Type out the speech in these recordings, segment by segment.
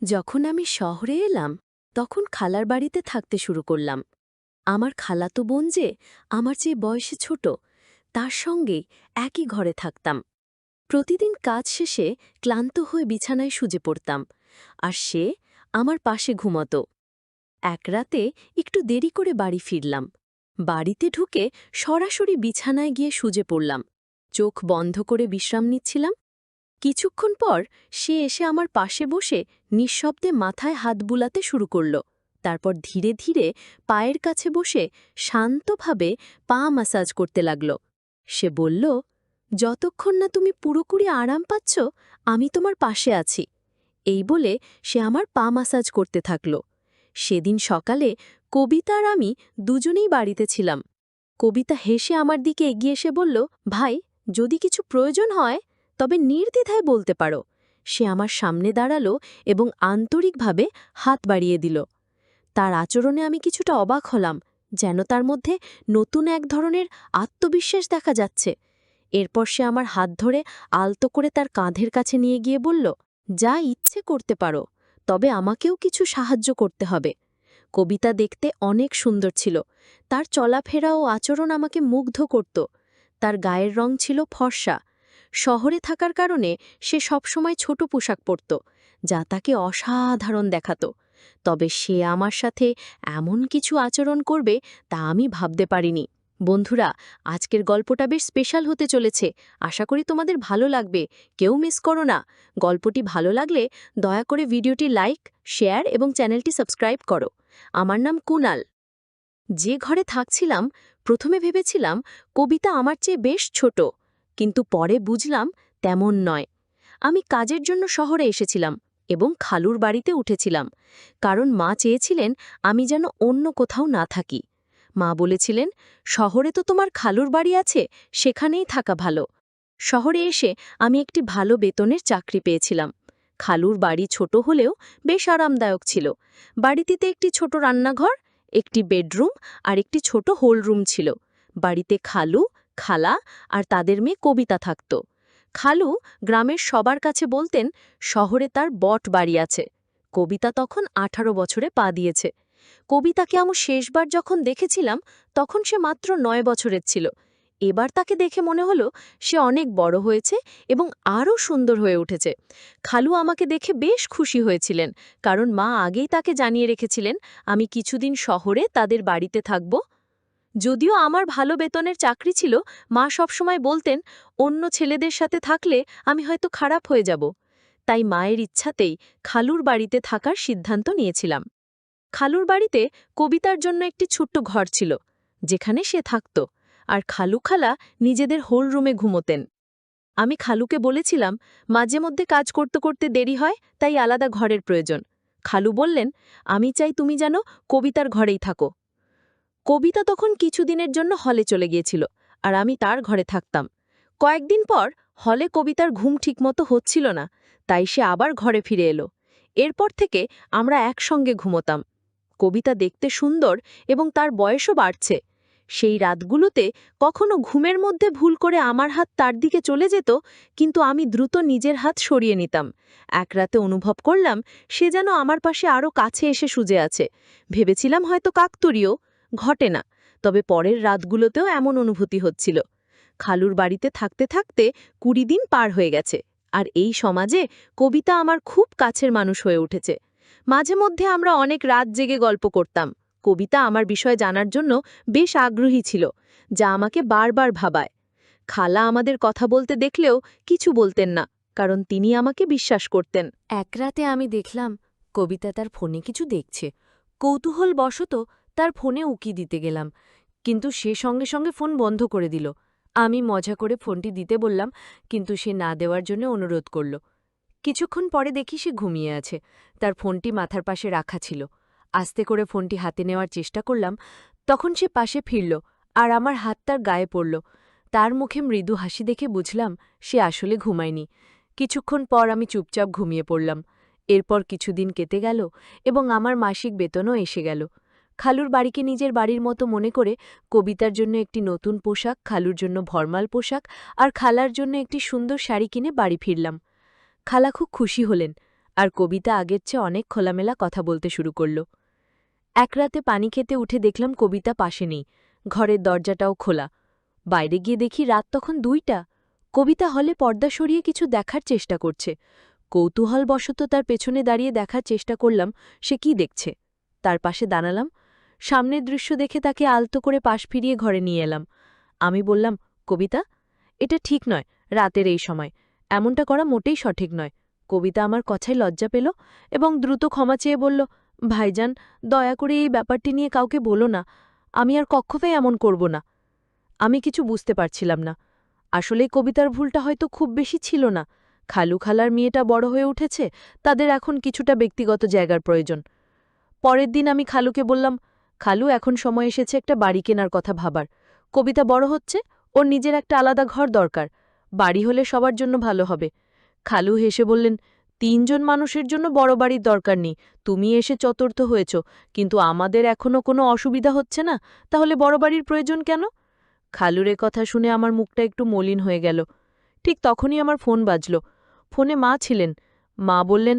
যখন আমি শহরে এলাম তখন খালার বাড়িতে থাকতে শুরু করলাম। আমার খালাতো বোন যে আমার চেয়ে বয়সে ছোট, তার সঙ্গেই একই ঘরে থাকতাম। প্রতিদিন কাজ শেষে ক্লান্ত হয়ে বিছানায় শুয়ে পড়তাম, আর সে আমার পাশে ঘুমত। এক রাতে একটু দেরি করে বাড়ি ফিরলাম। বাড়িতে ঢুকে সরাসরি বিছানায় গিয়ে শুয়ে পড়লাম। চোখ বন্ধ করে বিশ্রাম নিচ্ছিলাম। কিছুক্ষণ পর সে এসে আমার পাশে বসে নিঃশব্দে মাথায় হাত বুলাতে শুরু করল। তারপর ধীরে ধীরে পায়ের কাছে বসে শান্তভাবে পা ম্যাসাজ করতে লাগল। সে বলল, যতক্ষণ না তুমি পুরোপুরি আরাম পাচ্ছ, আমি তোমার পাশে আছি। এই বলে সে আমার পা ম্যাসাজ করতে থাকল। সেদিন সকালে কবিতা আর আমি দুজনেই বাড়িতে ছিলাম। কবিতা হেসে আমার দিকে এগিয়ে এসে বলল, ভাই, যদি কিছু প্রয়োজন হয় তবে নির্দ্বিধায় বলতে পারো। সে আমার সামনে দাঁড়ালো এবং আন্তরিকভাবে হাত বাড়িয়ে দিল। তার আচরণে আমি কিছুটা অবাক হলাম, যেন তার মধ্যে নতুন এক ধরনের আত্মবিশ্বাস দেখা যাচ্ছে। এরপর সে আমার হাত ধরে আলতো করে তার কাঁধের কাছে নিয়ে গিয়ে বলল, যা ইচ্ছে করতে পারো, তবে আমাকেও কিছু সাহায্য করতে হবে। কবিতা দেখতে অনেক সুন্দর ছিল। তার চলাফেরা ও আচরণ আমাকে মুগ্ধ করত। তার গায়ের রং ছিল ফর্সা। শহরে থাকার কারণে সে সবসময় ছোট পোশাক পরত, যা তাকে অসাধারণ দেখাত। তবে সে আমার সাথে এমন কিছু আচরণ করবে তা আমি ভাবতে পারিনি। বন্ধুরা, আজকের গল্পটা বেশ স্পেশাল হতে চলেছে। আশা করি তোমাদের ভালো লাগবে। কেউ মিস করো না। গল্পটি ভালো লাগলে দয়া করে ভিডিওটি লাইক, শেয়ার এবং চ্যানেলটি সাবস্ক্রাইব করো। আমার নাম কুনাল। যে ঘরে থাকছিলাম, প্রথমে ভেবেছিলাম কবিতা আমার চেয়ে বেশ ছোট, কিন্তু পরে বুঝলাম তেমন নয়। আমি কাজের জন্য শহরে এসেছিলাম এবং খালুর বাড়িতে উঠেছিলাম, কারণ মা চেয়েছিলেন আমি যেন অন্য কোথাও না থাকি। মা বলেছিলেন, শহরে তো তোমার খালুর বাড়ি আছে, সেখানেই থাকা ভালো। শহরে এসে আমি একটি ভালো বেতনের চাকরি পেয়েছিলাম। খালুর বাড়ি ছোট হলেও বেশ আরামদায়ক ছিল। বাড়িটিতে একটি ছোট রান্নাঘর, একটি বেডরুম আর একটি ছোট হোল রুম ছিল। বাড়িতে খালু, খালা আর তাদের মেয়ে কবিতা থাকত। খালু গ্রামের সবার কাছে বলতেন শহরে তার বট বাড়ি আছে। কবিতা তখন 18 বছরে পা দিয়েছে। কবিতাকে আমি শেষবার যখন দেখেছিলাম তখন সে মাত্র 9 বছরের ছিল। এবার তাকে দেখে মনে হলো সে অনেক বড় হয়েছে এবং আরও সুন্দর হয়ে উঠেছে। খালু আমাকে দেখে বেশ খুশি হয়েছিলেন, কারণ মা আগেই তাকে জানিয়ে রেখেছিলেন আমি কিছুদিন শহরে তাদের বাড়িতে থাকব। যদিও আমার ভালো বেতনের চাকরি ছিল, মা সবসময় বলতেন অন্য ছেলেদের সাথে থাকলে আমি হয়তো খারাপ হয়ে যাব। তাই মায়ের ইচ্ছাতেই খালুর বাড়িতে থাকার সিদ্ধান্ত নিয়েছিলাম। খালুর বাড়িতে কবিতার জন্য একটি ছোট্ট ঘর ছিল, যেখানে সে থাকত, আর খালু খালা নিজেদের হোল রুমে ঘুমোতেন। আমি খালুকে বলেছিলাম মাঝে মধ্যে কাজ করতে করতে দেরি হয়, তাই আলাদা ঘরের প্রয়োজন। খালু বললেন, আমি চাই তুমি যেন কবিতার ঘরেই থাকো। কবিতা তখন কিছুদিনের জন্য হলে চলে গিয়েছিল, আর আমি তার ঘরে থাকতাম। কয়েকদিন পর হলে কবিতার ঘুম ঠিকমতো হচ্ছিল না, তাই সে আবার ঘরে ফিরে এলো। এরপর থেকে আমরা একসঙ্গে ঘুমোতাম। কবিতা দেখতে সুন্দর এবং তার বয়সও বাড়ছে। সেই রাতগুলোতে কখনো ঘুমের মধ্যে ভুল করে আমার হাত তার দিকে চলে যেত, কিন্তু আমি দ্রুত নিজের হাত সরিয়ে নিতাম। এক রাতে অনুভব করলাম সে যেন আমার পাশে আরও কাছে এসে শুয়ে আছে। ভেবেছিলাম হয়তো কাকতালীয়, ঘটে না। তবে পরের রাতগুলোতেও এমন অনুভূতি হচ্ছিল। খালুর বাড়িতে থাকতে থাকতে 20 দিন পার হয়ে গেছে, আর এই সমাজে কবিতা আমার খুব কাছের মানুষ হয়ে উঠেছে। মাঝে মধ্যে আমরা অনেক রাত জেগে গল্প করতাম। কবিতা আমার বিষয় জানার জন্য বেশ আগ্রহী ছিল, যা আমাকে বারবার ভাবায়। খালা আমাদের কথা বলতে দেখলেও কিছু বলতেন না, কারণ তিনি আমাকে বিশ্বাস করতেন। এক রাতে আমি দেখলাম কবিতা তার ফোনে কিছু দেখছে। কৌতূহলবশত তার ফোনে উকি দিতে গেলাম, কিন্তু সে সঙ্গে সঙ্গে ফোন বন্ধ করে দিল। আমি মজা করে ফোনটি দিতে বললাম, কিন্তু সে না দেওয়ার জন্য অনুরোধ করল। কিছুক্ষণ পরে দেখি সে ঘুমিয়ে আছে। তার ফোনটি মাথার পাশে রাখা ছিল। আস্তে করে ফোনটি হাতে নেওয়ার চেষ্টা করলাম, তখন সে পাশে ফিরল আর আমার হাত তার গায়ে পড়ল। তার মুখে মৃদু হাসি দেখে বুঝলাম সে আসলে ঘুমায়নি। কিছুক্ষণ পর আমি চুপচাপ ঘুমিয়ে পড়লাম। এরপর কিছুদিন কেটে গেল এবং আমার মাসিক বেতনও এসে গেল। খালুর বাড়িকে নিজের বাড়ির মতো মনে করে কবিতার জন্য একটি নতুন পোশাক, খালুর জন্য ভরমাল পোশাক আর খালার জন্য একটি সুন্দর শাড়ি কিনে বাড়ি ফিরলাম। খালা খুব খুশি হলেন। আর কবিতা আগের চেয়ে অনেক খোলামেলা কথা বলতে শুরু করল। এক রাতে পানি খেতে উঠে দেখলাম কবিতা পাশে নেই, ঘরের দরজাটাও খোলা। বাইরে গিয়ে দেখি রাত তখন 2টা। কবিতা হলে পর্দা সরিয়ে কিছু দেখার চেষ্টা করছে। কৌতূহলবশত তার পেছনে দাঁড়িয়ে দেখার চেষ্টা করলাম সে কি দেখছে। তার পাশে দাঁড়ালাম। সামনের দৃশ্য দেখে তাকে আলতো করে পাশ ফিরিয়ে ঘরে নিয়ে এলাম। আমি বললাম, কবিতা, এটা ঠিক নয়, রাতের এই সময় এমনটা করা মোটেই সঠিক নয়। কবিতা আমার কথায় লজ্জা পেল এবং দ্রুত ক্ষমা চেয়ে বলল, ভাইজান, দয়া করে এই ব্যাপারটি নিয়ে কাউকে বলো না, আমি আর কক্ষপে এমন করব না। আমি কিছু বুঝতে পারছিলাম না। আসলে কবিতার ভুলটা হয়তো খুব বেশি ছিল না। খালু খালার মেয়েটা বড় হয়ে উঠেছে, তাদের এখন কিছুটা ব্যক্তিগত জায়গার প্রয়োজন। পরের দিন আমি খালুকে বললাম, খালু, এখন সময় এসেছে একটা বাড়ি কেনার কথা ভাবার। কবিতা বড় হচ্ছে, ওর নিজের একটা আলাদা ঘর দরকার। বাড়ি হলে সবার জন্য ভালো হবে। খালু হেসে বললেন, 3জন মানুষের জন্য বড় বাড়ির দরকার নেই, তুমি এসে চতুর্থ হয়েছ, কিন্তু আমাদের এখনও কোনো অসুবিধা হচ্ছে না, তাহলে বড় বাড়ির প্রয়োজন কেন? খালুর কথা শুনে আমার মুখটা একটু মলিন হয়ে গেল। ঠিক তখনই আমার ফোন বাজল। ফোনে মা ছিলেন। মা বললেন,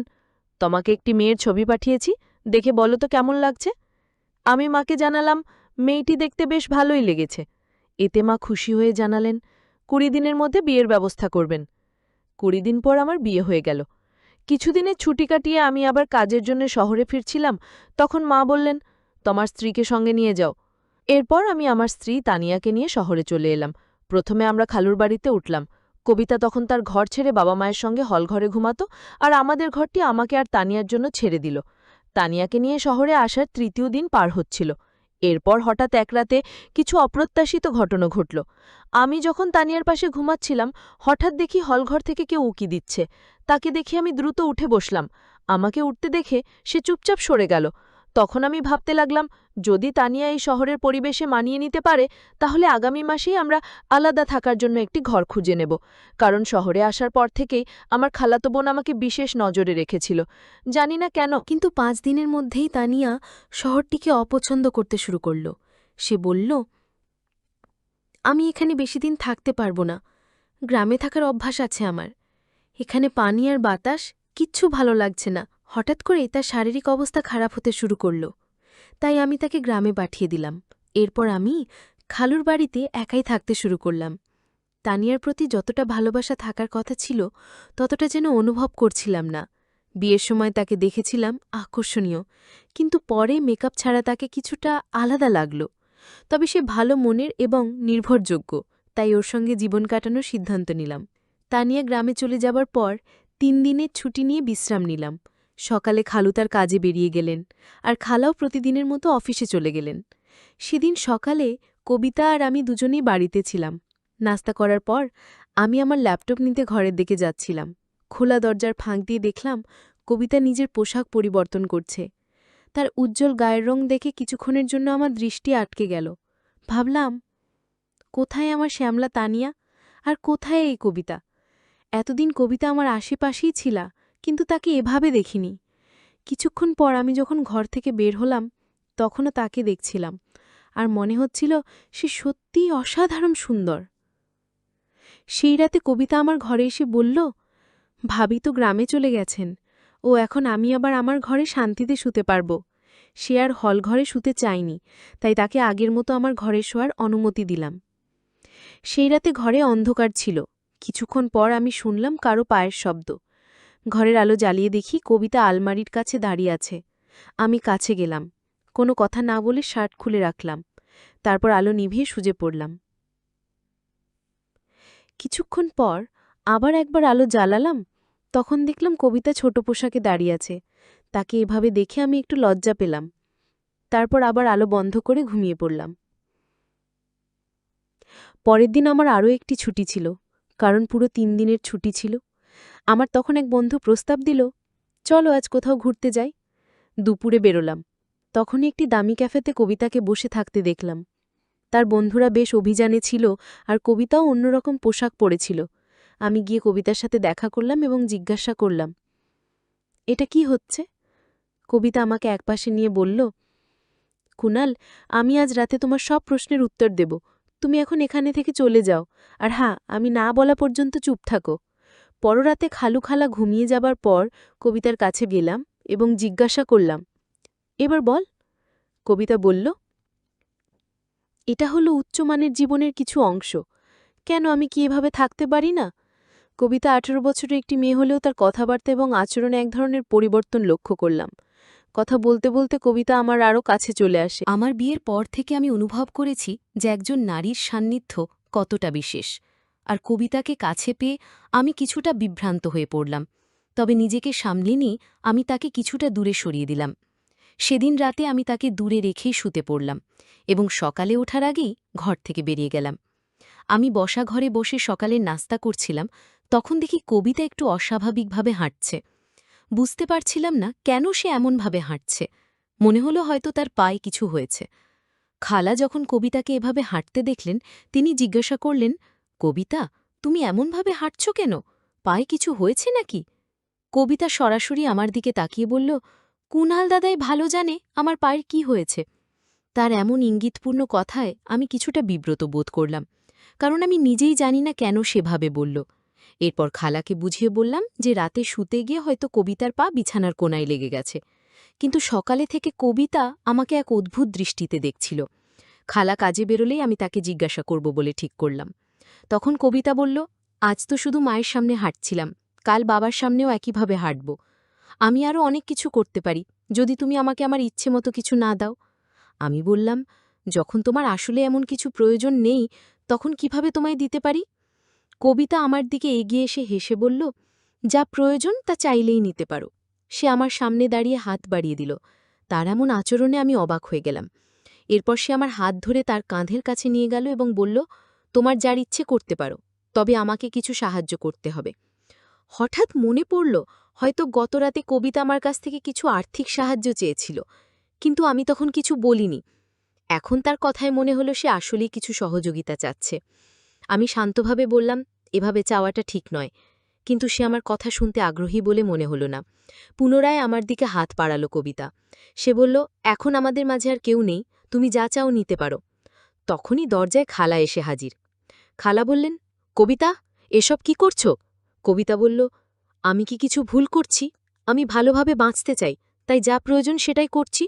তোমাকে একটি মেয়ের ছবি পাঠিয়েছি, দেখে বলো তো কেমন লাগছে। আমি মাকে জানালাম, মেয়েটি দেখতে বেশ ভালোই লেগেছে। এতে মা খুশি হয়ে জানালেন, 20 দিনের মধ্যে বিয়ের ব্যবস্থা করবেন। 20 দিন পর আমার বিয়ে হয়ে গেল। কিছুদিনের ছুটি কাটিয়ে আমি আবার কাজের জন্য শহরে ফিরছিলাম, তখন মা বললেন, তোমার স্ত্রীকে সঙ্গে নিয়ে যাও। এরপর আমি আমার স্ত্রী তানিয়াকে নিয়ে শহরে চলে এলাম। প্রথমে আমরা খালুর বাড়িতে উঠলাম। কবিতা তখন তার ঘর ছেড়ে বাবা মায়ের সঙ্গে হলঘরে ঘুমাত, আর আমাদের ঘরটি আমাকে আর তানিয়ার জন্য ছেড়ে দিল। তানিয়াকে নিয়ে শহরে আসার 3য় দিন পার হচ্ছিল। এরপর হঠাৎ এক রাতে কিছু অপ্রত্যাশিত ঘটনা ঘটল। আমি যখন তানিয়ার পাশে ঘুমাচ্ছিলাম, হঠাৎ দেখি হলঘর থেকে কেউ উকি দিচ্ছে। তাকে দেখে আমি দ্রুত উঠে বসলাম। আমাকে উঠতে দেখে সে চুপচাপ সরে গেল। তখন আমি ভাবতে লাগলাম, যদি তানিয়া এই শহরের পরিবেশে মানিয়ে নিতে পারে, তাহলে আগামী মাসেই আমরা আলাদা থাকার জন্য একটি ঘর খুঁজে নেব। কারণ শহরে আসার পর থেকেই আমার খালাতো বোন আমাকে বিশেষ নজরে রেখেছিল। জানি না কেন, কিন্তু 5 দিনের মধ্যেই তানিয়া শহরটিকে অপছন্দ করতে শুরু করল। সে বলল, আমি এখানে বেশি দিন থাকতে পারবো না। গ্রামে থাকার অভ্যাস আছে আমার। এখানে পানি আর বাতাস কিচ্ছু ভালো লাগছে না। হঠাৎ করেই তার শারীরিক অবস্থা খারাপ হতে শুরু করল। তাই আমি তাকে গ্রামে পাঠিয়ে দিলাম। এরপর আমি খালুর বাড়িতে একাই থাকতে শুরু করলাম। তানিয়ার প্রতি যতটা ভালোবাসা থাকার কথা ছিল, ততটা যেন অনুভব করছিলাম না। বিয়ের সময় তাকে দেখেছিলাম আকর্ষণীয়, কিন্তু পরে মেকআপ ছাড়া তাকে কিছুটা আলাদা লাগল। তবে সে ভালো মনের এবং নির্ভরযোগ্য, তাই ওর সঙ্গে জীবন কাটানোর সিদ্ধান্ত নিলাম। তানিয়া গ্রামে চলে যাবার পর 3 দিনের ছুটি নিয়ে বিশ্রাম নিলাম। সকালে খালু তার কাজে বেরিয়ে গেলেন, আর খালাও প্রতিদিনের মতো অফিসে চলে গেলেন। সেদিন সকালে কবিতা আর আমি দুজনেই বাড়িতে ছিলাম। নাস্তা করার পর আমি আমার ল্যাপটপ নিতে ঘরের দিকে যাচ্ছিলাম। খোলা দরজার ফাঁক দিয়ে দেখলাম কবিতা নিজের পোশাক পরিবর্তন করছে। তার উজ্জ্বল গায়ের রং দেখে কিছুক্ষণের জন্য আমার দৃষ্টি আটকে গেল। ভাবলাম, কোথায় আমার শ্যামলা তানিয়া, আর কোথায় এই কবিতা? এতদিন কবিতা আমার আশেপাশেই ছিল, কিন্তু তাকে এভাবে দেখিনি। কিছুক্ষণ পর আমি যখন ঘর থেকে বের হলাম, তখনও তাকে দেখছিলাম, আর মনে হচ্ছিল সে সত্যিই অসাধারণ সুন্দর। সেই রাতে কবিতা আমার ঘরে এসে বলল, ভাবি তো গ্রামে চলে গেছেন, ও এখন আমি আবার আমার ঘরে শান্তিতে শুতে পারব। সে আর হলঘরে শুতে চায়নি, তাই তাকে আগের মতো আমার ঘরে শোয়ার অনুমতি দিলাম। সেই রাতে ঘরে অন্ধকার ছিল। কিছুক্ষণ পর আমি শুনলাম কারো পায়ের শব্দ। ঘরের আলো জ্বালিয়ে দেখি কবিতা আলমারির কাছে দাঁড়িয়ে আছে। আমি কাছে গেলাম। কোনো কথা না বলে শার্ট খুলে রাখলাম। তারপর আলো নিভিয়ে শুয়ে পড়লাম। কিছুক্ষণ পর আবার একবার আলো জ্বালালাম। তখন দেখলাম কবিতা ছোট পোশাকে দাঁড়িয়ে আছে। তাকে এভাবে দেখে আমি একটু লজ্জা পেলাম। তারপর আবার আলো বন্ধ করে ঘুমিয়ে পড়লাম। পরের দিন আমার আরও একটি ছুটি ছিল, কারণ পুরো 3 দিনের ছুটি ছিল। আমার তখন এক বন্ধু প্রস্তাব দিল, চলো আজ কোথাও ঘুরতে যাই। দুপুরে বেরোলাম। তখনই একটি দামি ক্যাফেতে কবিতাকে বসে থাকতে দেখলাম। তার বন্ধুরা বেশ অভিযানে ছিল, আর কবিতাও অন্যরকম পোশাক পরেছিল। আমি গিয়ে কবিতার সাথে দেখা করলাম এবং জিজ্ঞাসা করলাম, এটা কি হচ্ছে? কবিতা আমাকে একপাশে নিয়ে বলল, কুনাল, আমি আজ রাতে তোমার সব প্রশ্নের উত্তর দেব। তুমি এখন এখানে থেকে চলে যাও, আর হ্যাঁ, আমি না বলা পর্যন্ত চুপ থাকো। পররাতে খালা ঘুমিয়ে যাবার পর কবিতার কাছে গেলাম এবং জিজ্ঞাসা করলাম, এবার বল। কবিতা বলল, এটা হলো উচ্চমানের জীবনের কিছু অংশ। কেন আমি কি এভাবে থাকতে পারি না? কবিতা 18 বছরের একটি মেয়ে হলেও তার কথাবার্তা এবং আচরণে এক ধরনের পরিবর্তন লক্ষ্য করলাম। কথা বলতে বলতে কবিতা আমার আরও কাছে চলে আসে। আমার বিয়ের পর থেকে আমি অনুভব করেছি যে একজন নারীর সান্নিধ্য কতটা বিশেষ। আর কবিতাকে কাছে পেয়ে আমি কিছুটা বিভ্রান্ত হয়ে পড়লাম। তবে নিজেকে সামলে নিয়ে আমি তাকে কিছুটা দূরে সরিয়ে দিলাম। সেদিন রাতে আমি তাকে দূরে রেখেই শুতে পড়লাম এবং সকালে ওঠার আগেই ঘর থেকে বেরিয়ে গেলাম। আমি বসা ঘরে বসে সকালের নাস্তা করছিলাম, তখন দেখি কবিতা একটু অস্বাভাবিকভাবে হাঁটছে। বুঝতে পারছিলাম না কেন সে এমনভাবে হাঁটছে। মনে হলো হয়তো তার পায়ে কিছু হয়েছে। খালা যখন কবিতাকে এভাবে হাঁটতে দেখলেন, তিনি জিজ্ঞাসা করলেন, কবিতা, তুমি এমনভাবে হাঁটছ কেন? পায়ে কিছু হয়েছে নাকি? কবিতা সরাসরি আমার দিকে তাকিয়ে বলল, কুণাল দাদাই ভালো জানে আমার পায়ের কি হয়েছে। তার এমন ইঙ্গিতপূর্ণ কথায় আমি কিছুটা বিব্রত বোধ করলাম, কারণ আমি নিজেই জানি না কেন সেভাবে বলল। এরপর খালাকে বুঝিয়ে বললাম যে রাতে শুতে গিয়ে হয়তো কবিতার পা বিছানার কোনায় লেগে গেছে। কিন্তু সকালে থেকে কবিতা আমাকে এক অদ্ভুত দৃষ্টিতে দেখছিল। খালা কাজে বেরোলেই আমি তাকে জিজ্ঞাসা করব বলে ঠিক করলাম। তখন কবিতা বলল, আজ তো শুধু মায়ের সামনে হাঁটছিলাম, কাল বাবার সামনেও একইভাবে হাঁটব। আমি আরও অনেক কিছু করতে পারি, যদি তুমি আমাকে আমার ইচ্ছে মতো কিছু না দাও। আমি বললাম, যখন তোমার আসলে এমন কিছু প্রয়োজন নেই, তখন কিভাবে তোমায় দিতে পারি? কবিতা আমার দিকে এগিয়ে এসে হেসে বলল, যা প্রয়োজন তা চাইলেই নিতে পারো। সে আমার সামনে দাঁড়িয়ে হাত বাড়িয়ে দিল। তার এমন আচরণে আমি অবাক হয়ে গেলাম। এরপর সে আমার হাত ধরে তার কাঁধের কাছে নিয়ে গেল এবং বলল, তোমার যার ইচ্ছে করতে পারো, তবে আমাকে কিছু সাহায্য করতে হবে। হঠাৎ মনে পড়ল, হয়তো গতরাতে কবিতা আমার কাছ থেকে কিছু আর্থিক সাহায্য চেয়েছিল, কিন্তু আমি তখন কিছু বলিনি। এখন তার কথায় মনে হলো সে আসলেই কিছু সহযোগিতা চাচ্ছে। আমি শান্তভাবে বললাম, এভাবে চাওয়াটা ঠিক নয়, কিন্তু সে আমার কথা শুনতে আগ্রহী বলে মনে হলো না। পুনরায় আমার দিকে হাত বাড়াল কবিতা। সে বলল, এখন আমাদের মাঝে আর কেউ নেই, তুমি যা চাও নিতে পারো। তখনই দরজায় খালা এসে হাজির। খালা বললেন, কবিতা, এসব কি করছো? কবিতা বলল, আমি কি কিছু ভুল করছি? আমি ভালোভাবে বাঁচতে চাই, তাই যা প্রয়োজন সেটাই করছি।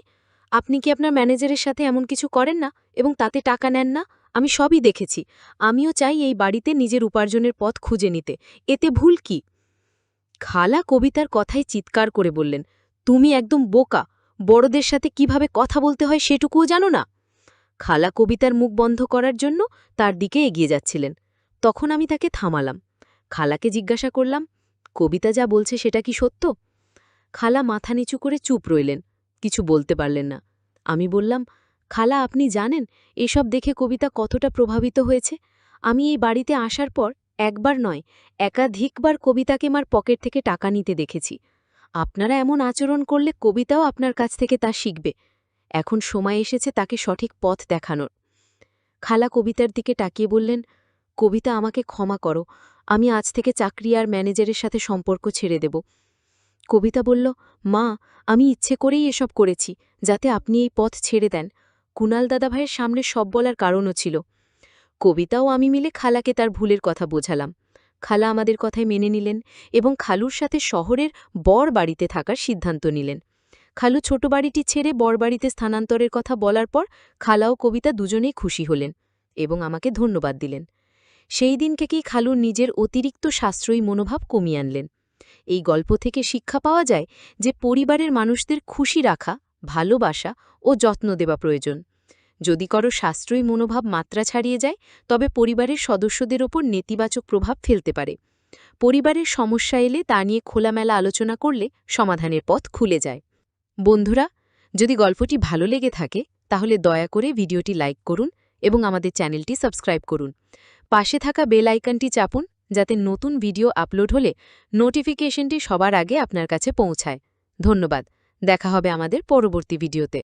আপনি কি আপনার ম্যানেজারের সাথে এমন কিছু করেন না এবং তাতে টাকা নেন না? আমি সবই দেখেছি। আমিও চাই এই বাড়িতে নিজের উপার্জনের পথ খুঁজে নিতে, এতে ভুল কি? খালা কবিতার কথায় চিৎকার করে বললেন, তুমি একদম বোকা, বড়দের সাথে কিভাবে কথা বলতে হয় সেটুকুও জানো না? খালা কবিতার মুখ বন্ধ করার জন্য তার দিকে এগিয়ে যাচ্ছিলেন। তখন আমি তাকে থামালাম। খালাকে জিজ্ঞাসা করলাম, কবিতা যা বলছে সেটা কি সত্য? খালা মাথা নিচু করে চুপ রইলেন, কিছু বলতে পারলেন না। আমি বললাম, খালা, আপনি জানেন এসব দেখে কবিতা কতটা প্রভাবিত হয়েছে? আমি এই বাড়িতে আসার পর একবার নয়, একাধিকবার কবিতাকে আমার পকেট থেকে টাকা নিতে দেখেছি। আপনারা এমন আচরণ করলে কবিতাও আপনার কাছ থেকে তা শিখবে। এখন সময় এসেছে তাকে সঠিক পথ দেখানোর। খালা কবিতার দিকে তাকিয়ে বললেন, কবিতা, আমাকে ক্ষমা করো, আমি আজ থেকে চাকরি আর ম্যানেজারের সাথে সম্পর্ক ছেড়ে দেব। কবিতা বলল, মা, আমি ইচ্ছে করেই এসব করেছি, যাতে আপনি এই পথ ছেড়ে দেন। কুণাল দাদাভাইয়ের সামনে সব বলার কারণও ছিল। কবিতাও আমি মিলে খালাকে তার ভুলের কথা বোঝালাম। খালা আমাদের কথায় মেনে নিলেন এবং খালুর সাথে শহরের বর বাড়িতে থাকার সিদ্ধান্ত নিলেন। খালু ছোট বাড়িটি ছেড়ে বর বাড়িতে স্থানান্তরের কথা বলার পর খালা ও কবিতা দুজনেই খুশি হলেন এবং আমাকে ধন্যবাদ দিলেন। সেই দিন থেকেই খালুর নিজের অতিরিক্ত সাশ্রয়ী মনোভাব কমিয়ে আনলেন। এই গল্প থেকে শিক্ষা পাওয়া যায় যে পরিবারের মানুষদের খুশি রাখা, ভালোবাসা ও যত্ন দেওয়া প্রয়োজন। যদি কারো সাশ্রয়ী মনোভাব মাত্রা ছাড়িয়ে যায়, তবে পরিবারের সদস্যদের ওপর নেতিবাচক প্রভাব ফেলতে পারে। পরিবারের সমস্যা এলে তা নিয়ে খোলামেলা আলোচনা করলে সমাধানের পথ খুলে যায়। বন্ধুরা, যদি গল্পটি ভালো লেগে থাকে তাহলে দয়া করে ভিডিওটি লাইক করুন এবং আমাদের চ্যানেলটি সাবস্ক্রাইব করুন। পাশে থাকা বেল আইকনটি চাপুন, যাতে নতুন ভিডিও আপলোড হলে নোটিফিকেশনটি সবার আগে আপনার কাছে পৌঁছায়। ধন্যবাদ। দেখা হবে আমাদের পরবর্তী ভিডিওতে।